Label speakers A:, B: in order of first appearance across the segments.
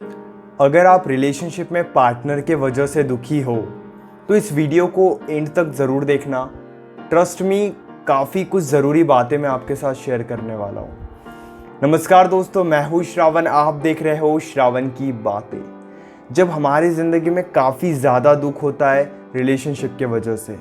A: अगर आप रिलेशनशिप में पार्टनर के वजह से दुखी हो तो इस वीडियो को एंड तक ज़रूर देखना। ट्रस्ट मी, काफ़ी कुछ ज़रूरी बातें मैं आपके साथ शेयर करने वाला हूँ। नमस्कार दोस्तों, मैं हूँ श्रावण। आप देख रहे हो श्रावण की बातें। जब हमारी ज़िंदगी में काफ़ी ज़्यादा दुख होता है रिलेशनशिप के वजह से,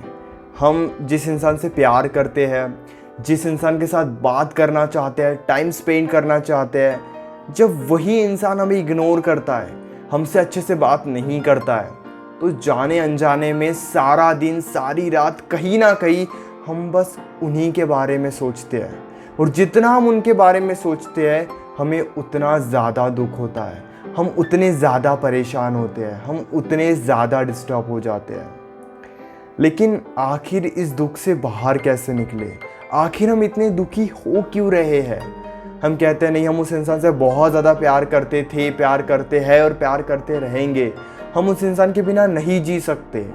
A: हम जिस इंसान से प्यार करते हैं, जिस इंसान के साथ बात करना चाहते हैं, टाइम स्पेंड करना चाहते हैं, जब वही इंसान हमें इग्नोर करता है, हमसे अच्छे से बात नहीं करता है, तो जाने अनजाने में सारा दिन सारी रात कहीं ना कहीं हम बस उन्हीं के बारे में सोचते हैं। और जितना हम उनके बारे में सोचते हैं हमें उतना ज़्यादा दुख होता है, हम उतने ज़्यादा परेशान होते हैं, हम उतने ज़्यादा डिस्टर्ब हो जाते हैं। लेकिन आखिर इस दुख से बाहर कैसे निकले? आखिर हम इतने दुखी हो क्यों रहे हैं? हम कहते हैं नहीं, हम उस इंसान से बहुत ज़्यादा प्यार करते थे, प्यार करते हैं और प्यार करते रहेंगे, हम उस इंसान के बिना नहीं जी सकते।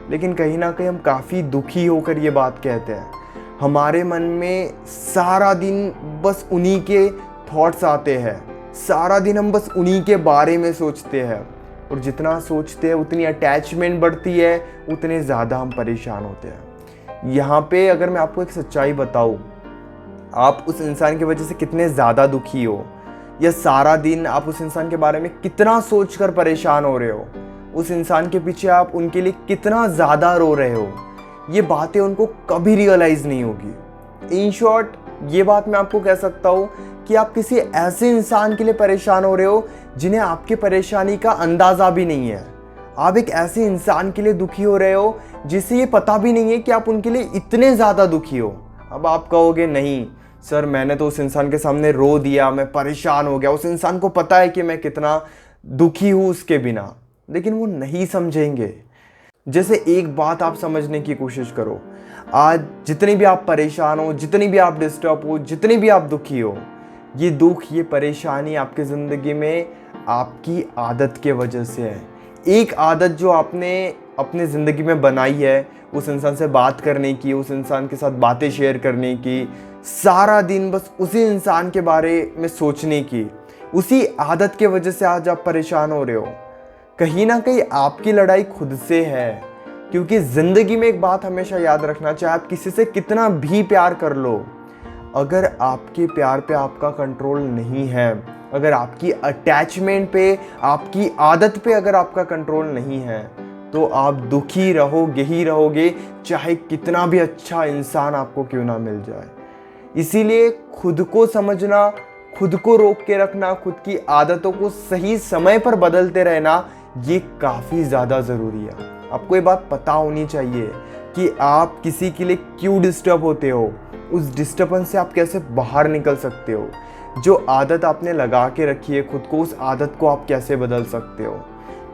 A: लेकिन कहीं ना कहीं हम काफ़ी दुखी होकर ये बात कहते हैं। हमारे मन में सारा दिन बस उन्हीं के थॉट्स आते हैं, सारा दिन हम बस उन्हीं के बारे में सोचते हैं। और जितना सोचते हैं उतनी अटैचमेंट बढ़ती है, उतने ज़्यादा हम परेशान होते हैं। यहाँ पे अगर मैं आपको एक सच्चाई बताऊँ, आप उस इंसान की वजह से कितने ज़्यादा दुखी हो, या सारा दिन आप उस इंसान के बारे में कितना सोचकर परेशान हो रहे हो, उस इंसान के पीछे आप उनके लिए कितना ज़्यादा रो रहे हो, ये बातें उनको कभी रियलाइज़ नहीं होगी। इन शॉर्ट, ये बात मैं आपको कह सकता हूँ कि आप किसी ऐसे इंसान के लिए परेशान हो रहे हो जिन्हें आपकी परेशानी का अंदाज़ा भी नहीं है। आप एक ऐसे इंसान के लिए दुखी हो रहे हो जिसे ये पता भी नहीं है कि आप उनके लिए इतने ज़्यादा दुखी हो। अब आप कहोगे नहीं सर, मैंने तो उस इंसान के सामने रो दिया, मैं परेशान हो गया, उस इंसान को पता है कि मैं कितना दुखी हूँ उसके बिना। लेकिन वो नहीं समझेंगे। जैसे एक बात आप समझने की कोशिश करो, आज जितनी भी आप परेशान हो, जितनी भी आप डिस्टर्ब हो, जितनी भी आप दुखी हो, ये दुख, ये परेशानी आपकी ज़िंदगी में आपकी आदत के वजह से है। एक आदत जो आपने अपनी ज़िंदगी में बनाई है, उस इंसान से बात करने की, उस इंसान के साथ बातें शेयर करने की, सारा दिन बस उसी इंसान के बारे में सोचने की, उसी आदत के वजह से आज आप परेशान हो रहे हो। कहीं ना कहीं आपकी लड़ाई खुद से है। क्योंकि ज़िंदगी में एक बात हमेशा याद रखना, चाहे आप किसी से कितना भी प्यार कर लो, अगर आपके प्यार पे आपका कंट्रोल नहीं है, अगर आपकी अटैचमेंट पे, आपकी आदत पे अगर आपका कंट्रोल नहीं है, तो आप दुखी रहोगे ही रहोगे, चाहे कितना भी अच्छा इंसान आपको क्यों ना मिल जाए। इसीलिए खुद को समझना, खुद को रोक के रखना, खुद की आदतों को सही समय पर बदलते रहना, ये काफ़ी ज़्यादा ज़रूरी है। आपको ये बात पता होनी चाहिए कि आप किसी के लिए क्यों डिस्टर्ब होते हो, उस डिस्टर्बेंस से आप कैसे बाहर निकल सकते हो, जो आदत आपने लगा के रखी है खुद को, उस आदत को आप कैसे बदल सकते हो।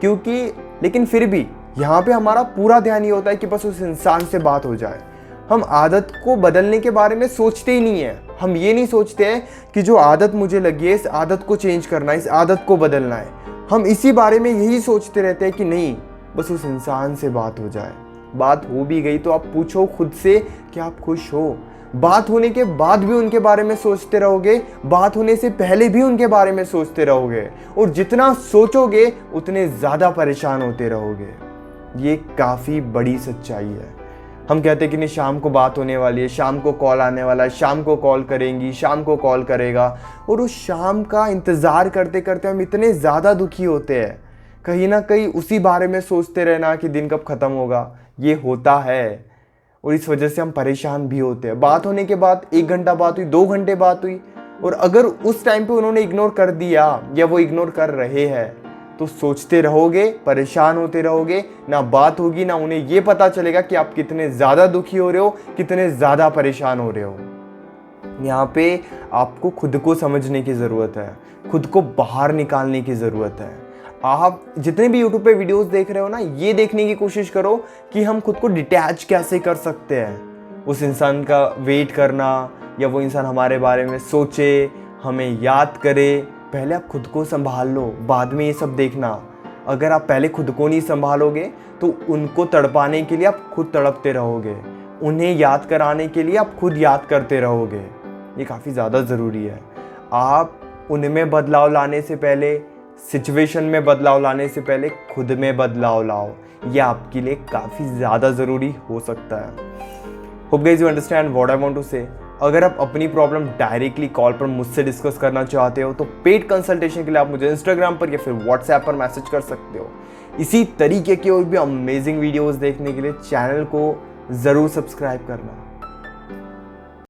A: क्योंकि लेकिन फिर भी यहाँ पे हमारा पूरा ध्यान ये होता है कि बस उस इंसान से बात हो जाए। हम आदत को बदलने के बारे में सोचते ही नहीं है। हम ये नहीं सोचते हैं कि जो आदत मुझे लगी है, इस आदत को चेंज करना है, इस आदत को बदलना है। हम इसी बारे में यही सोचते रहते हैं कि नहीं, बस उस इंसान से बात हो जाए। बात हो भी गई तो आप पूछो खुद से कि आप खुश हो। बात होने के बाद भी उनके बारे में सोचते रहोगे, बात होने से पहले भी उनके बारे में सोचते रहोगे, और जितना सोचोगे उतने ज़्यादा परेशान होते रहोगे। ये काफ़ी बड़ी सच्चाई है। हम कहते हैं कि नहीं, शाम को बात होने वाली है, शाम को कॉल आने वाला है, शाम को कॉल करेंगी, शाम को कॉल करेगा, और उस शाम का इंतज़ार करते करते हम इतने ज़्यादा दुखी होते हैं। कहीं ना कहीं उसी बारे में सोचते रहना कि दिन कब ख़त्म होगा, ये होता है। और इस वजह से हम परेशान भी होते हैं। बात होने के बाद 1 घंटा बात हुई, 2 घंटे बात हुई, और अगर उस टाइम पे उन्होंने इग्नोर कर दिया या वो इग्नोर कर रहे हैं, तो सोचते रहोगे, परेशान होते रहोगे, ना बात होगी, ना उन्हें ये पता चलेगा कि आप कितने ज़्यादा दुखी हो रहे हो, कितने ज़्यादा परेशान हो रहे हो। यहाँ पे आपको खुद को समझने की ज़रूरत है, खुद को बाहर निकालने की ज़रूरत है। आप जितने भी यूट्यूब पे वीडियोस देख रहे हो ना, ये देखने की कोशिश करो कि हम खुद को डिटैच कैसे कर सकते हैं। उस इंसान का वेट करना, या वो इंसान हमारे बारे में सोचे, हमें याद करे। पहले आप खुद को संभाल लो, बाद में ये सब देखना। अगर आप पहले खुद को नहीं संभालोगे तो उनको तड़पाने के लिए आप खुद तड़पते रहोगे, उन्हें याद कराने के लिए आप खुद याद करते रहोगे। ये काफ़ी ज़्यादा ज़रूरी है। आप उनमें बदलाव लाने से पहले सिचुएशन में बदलाव लाने से पहले खुद में बदलाव लाओ, ये आपके लिए काफ़ी ज़्यादा ज़रूरी हो सकता है। Hope guys you understand what I want to say. अगर आप अपनी प्रॉब्लम डायरेक्टली कॉल पर मुझसे डिस्कस करना चाहते हो तो पेड कंसल्टेशन के लिए आप मुझे इंस्टाग्राम पर या फिर व्हाट्सएप पर मैसेज कर सकते हो। इसी तरीके की और भी अमेजिंग वीडियोस देखने के लिए चैनल को ज़रूर सब्सक्राइब करना।